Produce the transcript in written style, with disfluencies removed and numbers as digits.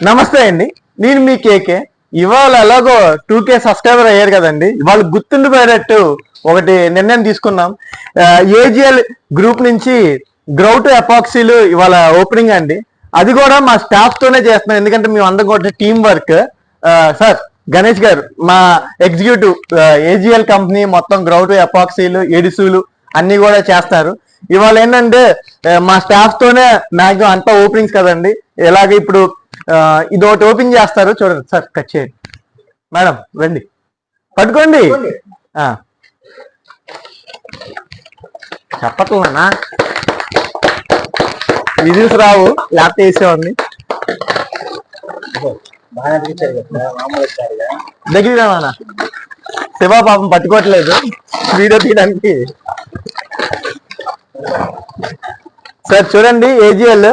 నమస్తే అండి, నేను మీ కేకే. ఇవాళ ఎలాగో 2K సబ్స్క్రైబర్ అయ్యారు కదండి. ఇవాళ గుర్తుండిపోయేటట్టు ఒకటి నిర్ణయం తీసుకున్నాం. ఏజిఎల్ గ్రూప్ నుంచి గ్రౌట్ ఎపాక్సీలు ఇవాళ ఓపెనింగ్ అండి. అది కూడా మా స్టాఫ్ తోనే చేస్తున్నాం, ఎందుకంటే మేము అందరం కూడా టీం వర్క్. సార్ గణేష్ గారు మా ఎగ్జిక్యూటివ్, ఏజిఎల్ కంపెనీ మొత్తం గ్రౌట్ ఎపాక్సీలు ఎడిసులు అన్ని కూడా చేస్తారు. ఇవాళ ఏంటంటే మా స్టాఫ్ తోనే మ్యాక్సిమం అంతా ఓపెనింగ్స్ కదండి. ఇలాగే ఇప్పుడు ఇది ఒకటి ఓపెన్ చేస్తారు, చూడండి సార్. కట్ చేయండి మేడం, రండి పట్టుకోండి. చెప్పట్లేనా విజిల్స్ రావు, లేకపోతే వేసేవాడిని. దగ్గర రానా శివ పాపం పట్టుకోవట్లేదు వీడియో తీయడానికి. సార్ చూడండి, ఏజిఎల్